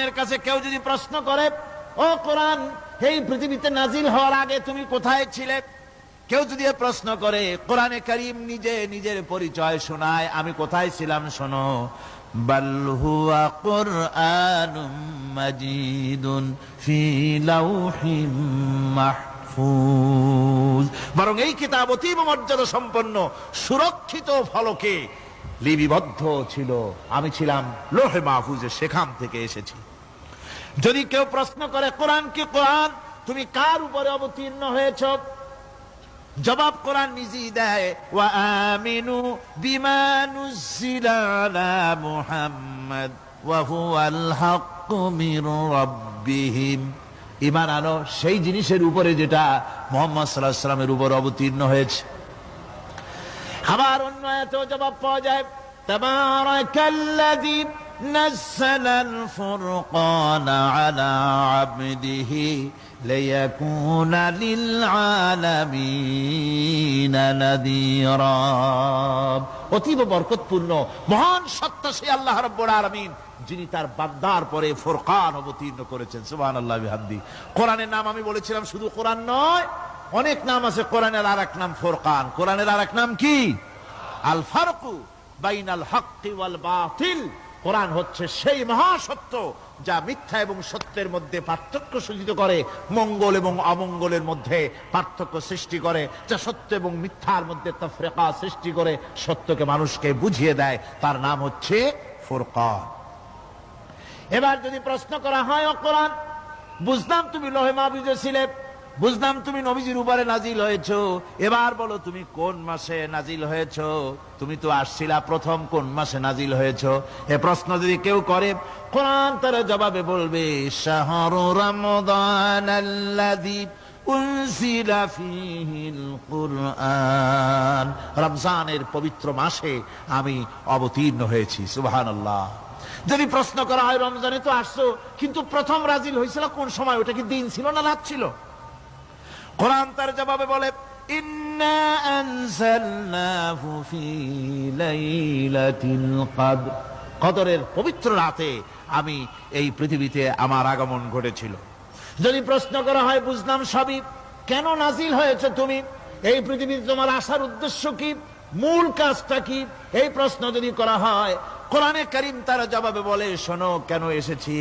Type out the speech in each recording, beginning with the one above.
কোরআনের কাছে কেউ যদি প্রশ্ন করে, ও কোরআন, এই পৃথিবীতে নাজিল হওয়ার আগে তুমি কোথায় ছিলে? কেউ যদি প্রশ্ন করে, কোরআনে কারীম নিজে নিজের পরিচয় শোনায়, আমি কোথায় ছিলাম শোনো। বাল হুয়া কুরআনুম মাজিদুন ফি লাউহিম মাহফুজ, বরং এই কিতাব অতীব মর্যাদা সম্পন্ন সুরক্ষিত ফলকে লিপিবদ্ধ ছিল, আমি ছিলাম লৌহে মাহফুজে, সেখান থেকে এসেছি। যদি কেউ প্রশ্ন করে, কোরআন কি কোরআন, তুমি কার উপরে অবতীর্ণ হয়েছ? জবাব কোরআন নিজেই দেয়, ওয়া আমিনু বিমা নুজিলা আলা মুহাম্মাদ ওয়া হুয়াল হাক্কু মির রাব্বিহিম, ঈমান আনো সেই জিনিসের উপরে যেটা মুহাম্মদ সাল্লাল্লাহু আলাইহি ওয়াসাল্লামের উপর অবতীর্ণ হয়েছে। আবার অন্য আয়াতেও জবাব পাওয়া যায়, তাবারাকাল্লাযী নাযালাল ফুরকানা আলা আবদিহি লিয়াকুনা লিল আলামিনা নাযীরা, অতীব বরকতপূর্ণ মহান সত্তা সেই আল্লাহ রাব্বুল আলামিন, যিনি তার বান্দার পরে ফুরকান অবতীর্ণ করেছেন। সুবহানাল্লাহি ওয়া বিহামদিহি। কোরআনের নাম আমি বলেছিলাম শুধু কোরআন নয়, অনেক নাম আছে। কোরআনের আরেক নাম ফুরকান। কোরআনের আরেক নাম কি? আল ফারকু বাইনাল হক্কি ওয়াল বাতিল। কোরআন হচ্ছে সেই মহাসত্য যা মিথ্যা এবং সত্যের মধ্যে পার্থক্য সূচিত করে, মঙ্গল এবং অমঙ্গলের মধ্যে পার্থক্য সৃষ্টি করে, যা সত্য এবং মিথ্যার মধ্যে তাফরিকা সৃষ্টি করে, সত্যকে মানুষকে বুঝিয়ে দেয়। তার নাম হচ্ছে ফুরকান। এবার যদি প্রশ্ন করা হয়, ও কোরআন, বুঝলাম তুমি লৌহে মাহফুজে ছিলে, বুঝলাম তুমি নবীজির উপরে নাজিল হয়েছো, এবার বলো তুমি কোন মাসে নাজিল হয়েছো? তুমি তো আসছিলা প্রথম, কোন মাসে নাজিল হয়েছো? এ প্রশ্ন যদি কেউ করে, কোরআন তার জবাবে বলবে, শাহরু রমাদানাল্লাযী উনজিলা ফীহিল কুরআন, রমজানের পবিত্র মাসে আমি অবতীর্ণ হয়েছি। সুবহানাল্লাহ। যদি প্রশ্ন করা হয়, রমজানে তো আসছো, কিন্তু প্রথম নাজিল হয়েছিল কোন সময়? ওটা কি দিন ছিল না রাত ছিল? কোরআন তার জবাবে বলে, ইন্না আনজালনাহু ফি লাইলাতিল কদর, কদরের পবিত্র রাতে আমি এই পৃথিবীতে আমার আগমন ঘটেছিল। যদি প্রশ্ন করা হয়, বুঝলাম সবই, কেন নাজিল হয়েছে তুমি? এই পৃথিবীতে তোমার আসার উদ্দেশ্য কি? মূল কাজটা কি? এই প্রশ্ন যদি করা হয়, কোরআনে কারীম তার জবাবে বলে, শোনো কেন এসেছি।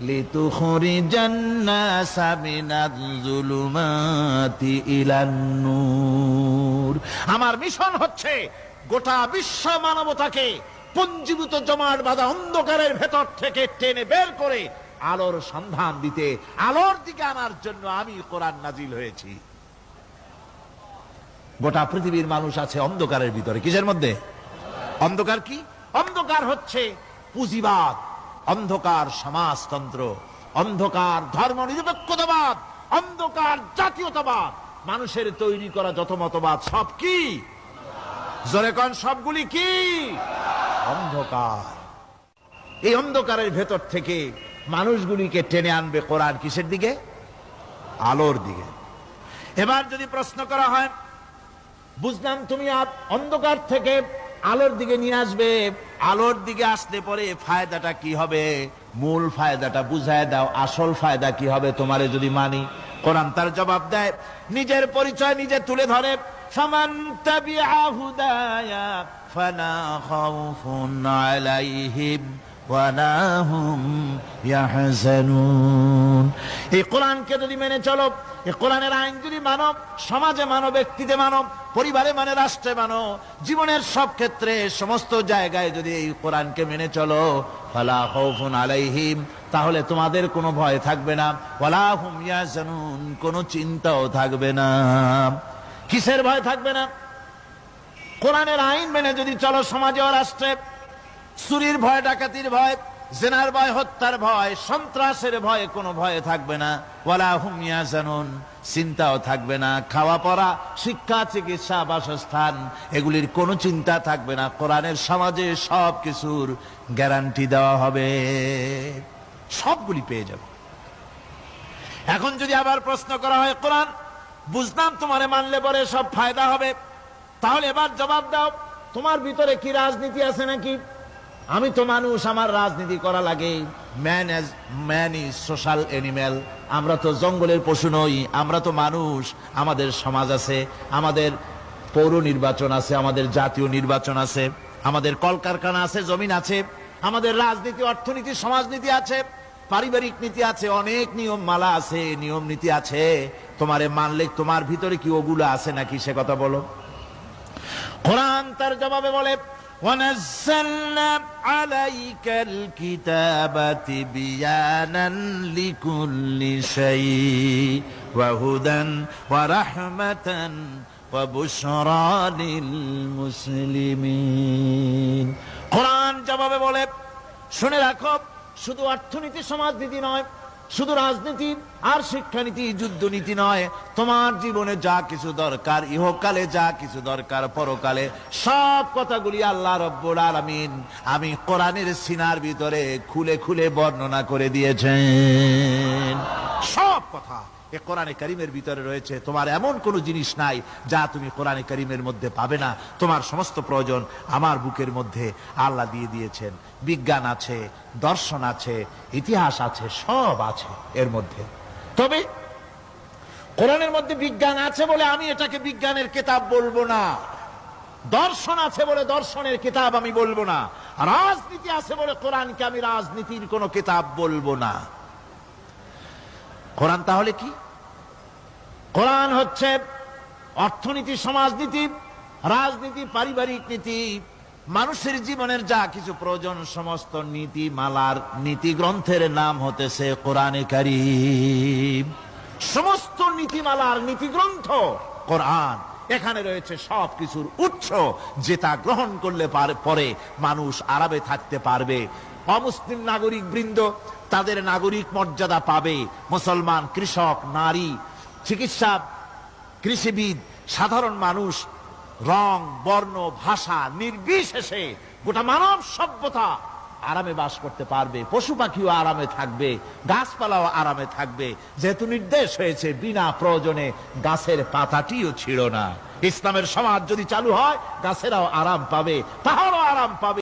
লিতুখরিজান নাসা মিনাজ যুলুমাতি ইলান নূর, আমার মিশন হচ্ছে গোটা বিশ্ব মানবতাকে পুঞ্জীভূত জমাট বাঁধা অন্ধকারের ভেতর থেকে টেনে বের করে আলোর সন্ধান দিতে, আলোর দিকে আনার জন্য আমি কোরআন নাজিল হয়েছি। গোটা পৃথিবীর মানুষ আছে অন্ধকারের ভিতরে। কিসের মধ্যে? অন্ধকার কি? অন্ধকার হচ্ছে পুঁজিবাদ, অন্ধকার সমাজতন্ত্র, অন্ধকার ধর্ম নিরপেক্ষতাবাদ, অন্ধকার জাতীয়তাবাদ। মানুষের তৈরি করা যত মতবাদ সব কি? জোরে কোন, সবগুলি কি? অন্ধকার। এই অন্ধকারের ভেতর থেকে মানুষগুলিকে টেনে আনবে কোরআন কিসের দিকে? আলোর দিকে। এবার যদি প্রশ্ন করা হয়, বুঝলাম তুমি অন্ধকার থেকে আলোর দিকে নিয়ে আসবে, আলোর দিকে আসলে পরে ফায়দাটা কি হবে? মূল ফায়দাটা বুঝায় দাও, আসল ফায়দা কি হবে তোমারে যদি মানি? কোরআন তার জবাব দেয়, নিজের পরিচয় নিজে তুলে ধরে, ফামান তাবিআ হুদায়া ফালা খাউফুন আলাইহিম ওয়ালা হুম ইয়াহজানুন। এই কোরআনকে যদি মেনে চলো, এই কোরআনের আইন যদি মানো, সমাজে মানো, ব্যক্তিতে মানো, পরিবারে মানে, রাষ্ট্রে মানো, জীবনের সব ক্ষেত্রে সমস্ত জায়গায় যদি এই কোরআনকে মেনে চলো, ফালা খাউফুন আলাইহিম, তাহলে তোমাদের কোনো ভয় থাকবে না, ওয়ালা হুম ইয়াহজানুন, কোনো চিন্তাও থাকবে না। কিসের ভয় থাকবে না? কোরআনের আইন মেনে যদি চলো সমাজে ও রাষ্ট্রে, চুরির ভয়, ডাকাতির ভয়, জিনার ভয়, হত্যার ভয়, সন্ত্রাসের ভয়, কোনো ভয় থাকবে না। ওয়ালা হুম ইয়াহজানুন, চিন্তাও থাকবে না। খাওয়া পড়া, শিক্ষা, চিকিৎসা, বাসস্থান, এগুলির কোনো চিন্তা থাকবে না। কোরআনের সমাজে সব কিছুর গ্যারান্টি দেওয়া হবে, সবগুলি পেয়ে যাবে। এখন যদি আবার প্রশ্ন করা হয়, কোরআন বুঝলাম তোমারে মানলে পরে সব ফায়দা হবে, তাহলে এবার জবাব দাও, তোমার ভিতরে কি রাজনীতি আছে নাকি? আমি তো মানুষ, আমার রাজনীতি করা লাগে। Man is social animal. আমরা তো জঙ্গলের পশু নই, আমরা তো মানুষ। আমাদের সমাজ আছে, আমাদের পৌর নির্বাচন আছে, আমাদের জাতীয় নির্বাচন আছে, আমাদের কলকারখানা আছে, জমিন আছে, আমাদের রাজনীতি, অর্থনীতি, সমাজনীতি আছে, পারিবারিক নীতি আছে, অনেক নিয়ম মালা আছে, নিয়ম নীতি আছে। তোমারে মানলে তোমার ভিতরে কি ওগুলো আছে নাকি, সে কথা বলো। কোরআন তার জবাবে বলে, وَنَزَّلْنَا عَلَيْكَ الْكِتَابَ تِبْيَانًا لِكُلِّ شَيْءٍ وَهُدًى وَرَحْمَةً وَبُشْرَى لِلْمُسْلِمِينَ। কোরআন জবাবে বলে, শুনে রাখো, শুধু অর্থনীতি সমাজনীতি নয়, শুধু রাজনীতি আর শিক্ষানীতি যুদ্ধনীতি নয়, তোমার জীবনে যা কিছু দরকার, ইহকালে যা কিছু দরকার, পরকালে সব কথাগুলি আল্লাহ রব্বুল আলামিন আমি কোরআনের সিনার ভিতরে খুলে খুলে বর্ণনা করে দিয়েছেন। সব কথা এ কোরআনে কারীমের ভিতরে রয়েছে। তোমার এমন কোন জিনিস নাই যা তুমি কোরআনে কারীমের মধ্যে পাবে না। তোমার সমস্ত প্রয়োজন আমার বুকের মধ্যে আল্লাহ দিয়ে দিয়েছেন। বিজ্ঞান আছে, দর্শন আছে, ইতিহাস আছে, সব আছে এর মধ্যে। তবে কোরআনের মধ্যে বিজ্ঞান আছে বলে আমি এটাকে বিজ্ঞানের কিতাব বলবো না, দর্শন আছে বলে দর্শনের কিতাব আমি বলবো না, রাজনীতি আছে বলে কোরআনকে আমি রাজনীতির কোন কিতাব বলবো না। কোরআন তাহলে কি? কোরআন হচ্ছে অর্থনীতি, সমাজনীতি, রাজনীতি, পারিবারিক নীতি, মানুষের জীবনের যা কিছু প্রয়োজন, সমস্ত নীতি মালার নীতি গ্রন্থের নাম হতেছে কোরআনে কারীম। সমস্ত নীতিমালার নীতি গ্রন্থ কোরআন। এখানে রয়েছে সব কিছুর উৎস, যেটা গ্রহণ করলে পরে মানুষ আরামে থাকতে পারবে। অমুসলিম নাগরিক বৃন্দ তাদের নাগরিক মর্যাদা পাবে। মুসলমান, কৃষক, নারী, চিকিৎসা, কৃষিবিদ, সাধারণ মানুষ, রং, বর্ণ, ভাষা নির্বিশেষে গোটা মানব সভ্যতা আরামে বাস করতে পারবে। পশু পাখিও আরামে থাকবে, গাছপালাও আরামে থাকবে, যেহেতু নির্দেশ হয়েছে বিনা প্রয়োজনে গাছের পাতাটিও ছিঁড়ো না। ইসলামের সমাজ যদি চালু হয়, গাছেরাও আরাম পাবে, পাহাড়ও আরাম পাবে।